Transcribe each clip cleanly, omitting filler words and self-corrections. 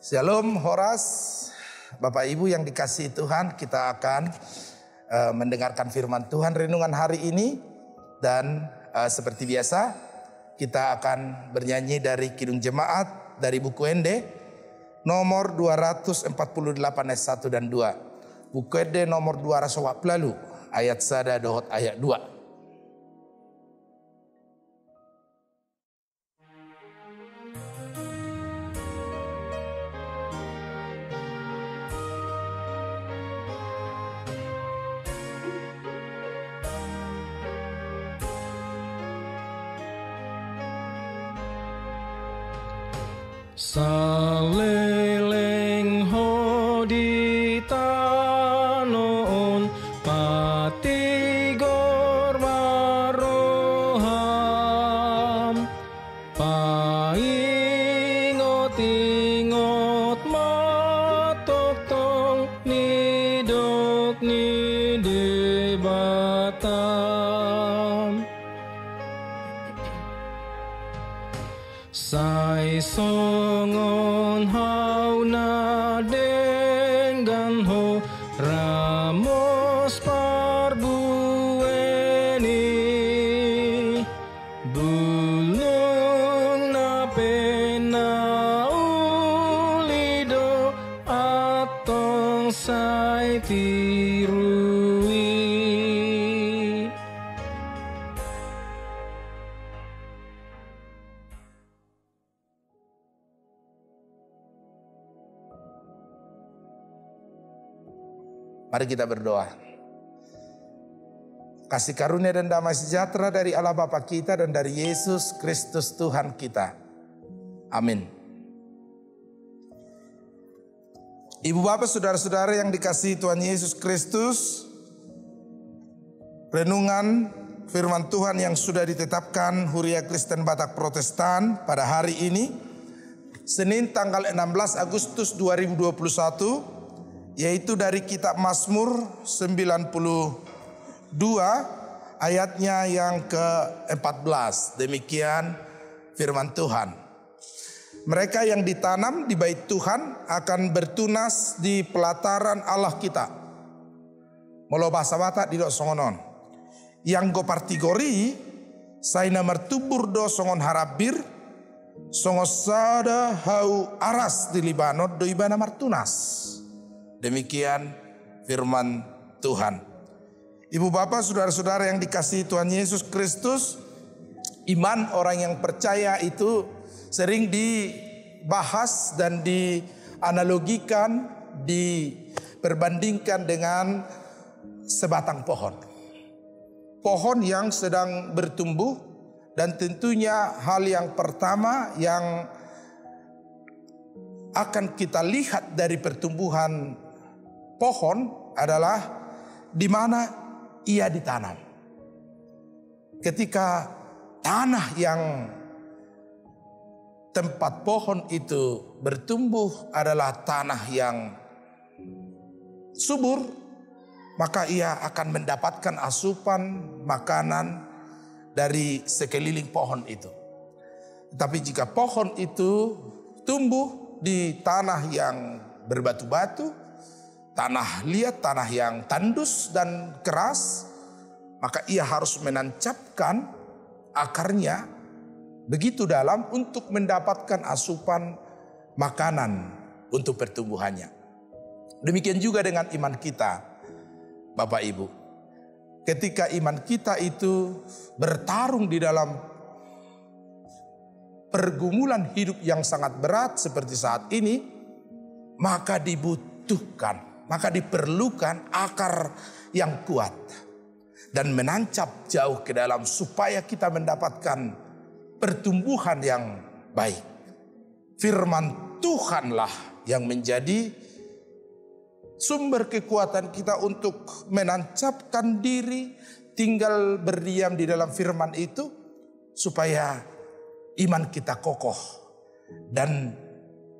Shalom Horas, Bapak Ibu yang dikasihi Tuhan, kita akan mendengarkan firman Tuhan renungan hari ini. Dan seperti biasa kita akan bernyanyi dari Kidung Jemaat dari buku Ende nomor 248 ayat 1 dan 2. Buku Ende nomor 200 lalu ayat sada dohot ayat 2. Saleleng hodi tanon patigor maroham paingot-ingot matok tong nidok nidebatam sai songon hauna dengan ho ramos parbueni bulung na pena ulido atong sai tirui. Mari kita berdoa. Kasih karunia dan damai sejahtera dari Allah Bapa kita dan dari Yesus Kristus Tuhan kita. Amin. Ibu bapak saudara-saudara yang dikasihi Tuhan Yesus Kristus, renungan firman Tuhan yang sudah ditetapkan Huria Kristen Batak Protestan pada hari ini, Senin tanggal 16 Agustus 2021, yaitu dari kitab Mazmur 92 ayatnya yang ke-14. Demikian firman Tuhan. Mereka yang ditanam di bait Tuhan akan bertunas di pelataran Allah kita. Molo bahasa Batak di dok songonon. Yang go partigori saina mertubur do songon harabir songosada hau aras di Libanon do ibana martunas. Demikian firman Tuhan. Ibu bapak saudara-saudara yang dikasihi Tuhan Yesus Kristus, iman orang yang percaya itu sering dibahas dan dianalogikan, diperbandingkan dengan sebatang pohon. Pohon yang sedang bertumbuh, dan tentunya hal yang pertama yang akan kita lihat dari pertumbuhan pohon adalah di mana ia ditanam. Ketika tanah yang tempat pohon itu bertumbuh adalah tanah yang subur, maka ia akan mendapatkan asupan makanan dari sekeliling pohon itu. Tapi jika pohon itu tumbuh di tanah yang berbatu-batu, tanah liat, tanah yang tandus dan keras, maka ia harus menancapkan akarnya begitu dalam untuk mendapatkan asupan makanan untuk pertumbuhannya. Demikian juga dengan iman kita, Bapak Ibu. Ketika iman kita itu bertarung di dalam pergumulan hidup yang sangat berat seperti saat ini, maka diperlukan akar yang kuat dan menancap jauh ke dalam supaya kita mendapatkan pertumbuhan yang baik. Firman Tuhanlah yang menjadi sumber kekuatan kita untuk menancapkan diri, tinggal berdiam di dalam firman itu supaya iman kita kokoh. Dan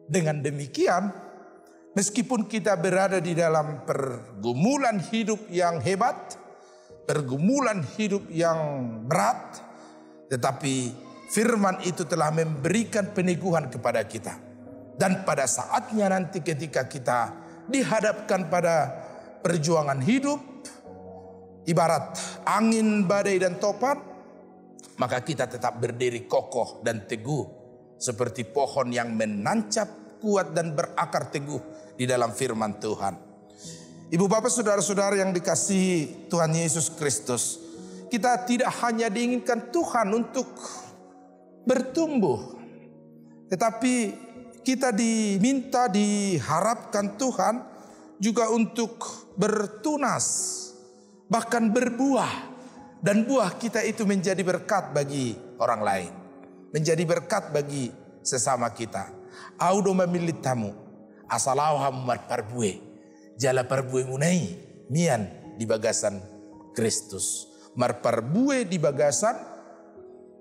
dengan demikian, meskipun kita berada di dalam pergumulan hidup yang hebat, pergumulan hidup yang berat, tetapi firman itu telah memberikan peneguhan kepada kita. Dan pada saatnya nanti ketika kita dihadapkan pada perjuangan hidup, ibarat angin, badai dan topan, maka kita tetap berdiri kokoh dan teguh seperti pohon yang menancap kuat dan berakar teguh di dalam firman Tuhan. Ibu bapak saudara-saudara yang dikasihi Tuhan Yesus Kristus, kita tidak hanya diinginkan Tuhan untuk bertumbuh, tetapi kita diminta, diharapkan Tuhan juga untuk bertunas, bahkan berbuah. Dan buah kita itu menjadi berkat bagi orang lain, menjadi berkat bagi sesama kita. Audo memilih tamu, asalau hamar parbue, jala parbue munai, mian di bagasan Kristus. Mar parbue di bagasan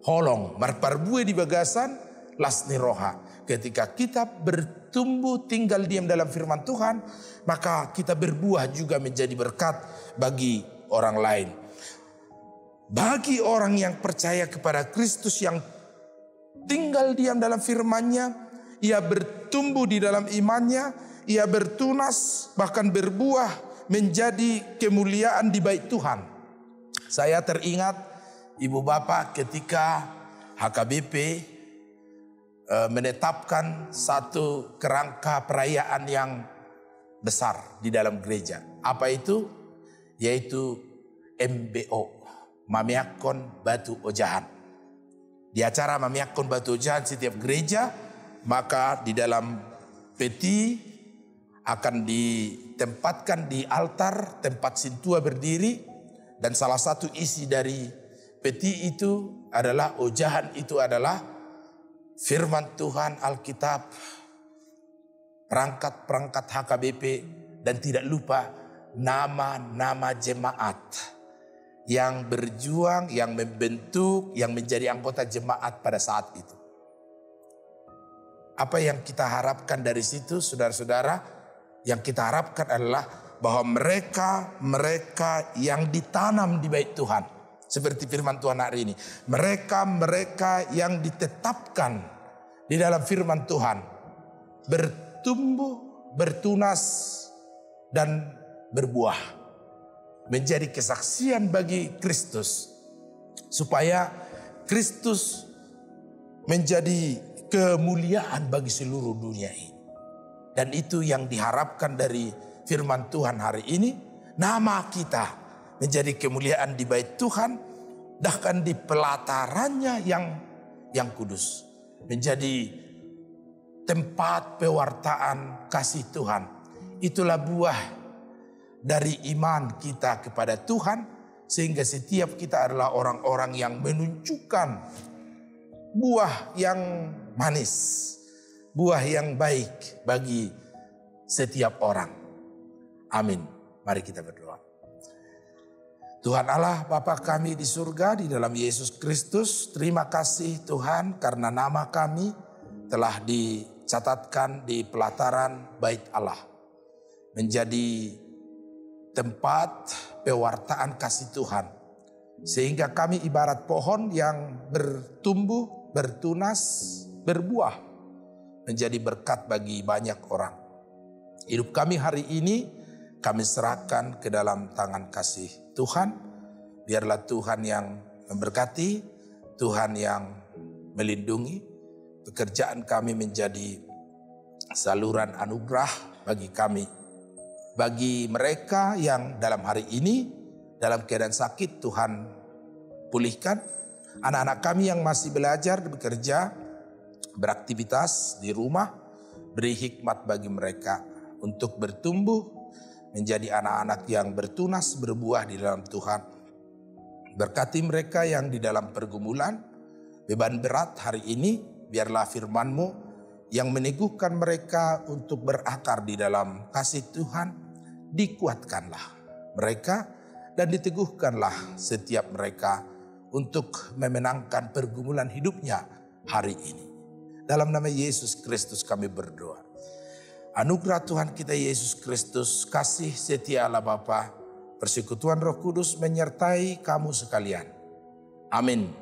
holong, mar parbue di bagasan lasni roha. Ketika kita bertumbuh tinggal diam dalam firman Tuhan, maka kita berbuah juga menjadi berkat bagi orang lain. Bagi orang yang percaya kepada Kristus, yang tinggal diam dalam firman-Nya, ia bertumbuh di dalam imannya, ia bertunas bahkan berbuah menjadi kemuliaan di bait Tuhan. Saya teringat ibu bapak ketika HKBP menetapkan satu kerangka perayaan yang besar di dalam gereja. Apa itu? Yaitu MBO, Mamiakon Batu Ojahan. Di acara Mamiakon Batu Ojahan setiap gereja, maka di dalam peti akan ditempatkan di altar tempat sintua berdiri, dan salah satu isi dari peti itu adalah ojahan, itu adalah firman Tuhan, Alkitab, perangkat-perangkat HKBP, dan tidak lupa nama-nama jemaat yang berjuang, yang membentuk, yang menjadi anggota jemaat pada saat itu. Apa yang kita harapkan dari situ, saudara-saudara? Yang kita harapkan adalah bahwa mereka yang ditanam di bait Tuhan, seperti firman Tuhan hari ini, mereka yang ditetapkan di dalam firman Tuhan, bertumbuh, bertunas, dan berbuah, menjadi kesaksian bagi Kristus, supaya Kristus menjadi kemuliaan bagi seluruh dunia ini. Dan itu yang diharapkan dari firman Tuhan hari ini. Nama kita menjadi kemuliaan di bait Tuhan, bahkan di pelatarannya yang kudus, menjadi tempat pewartaan kasih Tuhan. Itulah buah dari iman kita kepada Tuhan, sehingga setiap kita adalah orang-orang yang menunjukkan buah yang manis, buah yang baik bagi setiap orang. Amin. Mari kita berdoa. Tuhan Allah, Bapa kami di surga, di dalam Yesus Kristus, terima kasih Tuhan karena nama kami telah dicatatkan di pelataran bait Allah, menjadi tempat pewartaan kasih Tuhan, sehingga kami ibarat pohon yang bertumbuh, bertunas, berbuah, menjadi berkat bagi banyak orang. Hidup kami hari ini kami serahkan ke dalam tangan kasih Tuhan. Biarlah Tuhan yang memberkati, Tuhan yang melindungi. Pekerjaan kami menjadi saluran anugerah bagi kami. Bagi mereka yang dalam hari ini dalam keadaan sakit, Tuhan pulihkan. Anak-anak kami yang masih belajar, bekerja, beraktivitas di rumah, beri hikmat bagi mereka untuk bertumbuh menjadi anak-anak yang bertunas, berbuah di dalam Tuhan. Berkati mereka yang di dalam pergumulan, beban berat hari ini, biarlah firman-Mu yang meneguhkan mereka untuk berakar di dalam kasih Tuhan, dikuatkanlah mereka dan diteguhkanlah setiap mereka untuk memenangkan pergumulan hidupnya hari ini. Dalam nama Yesus Kristus kami berdoa. Anugerah Tuhan kita Yesus Kristus, kasih setia Allah Bapa, persekutuan Roh Kudus menyertai kamu sekalian. Amin.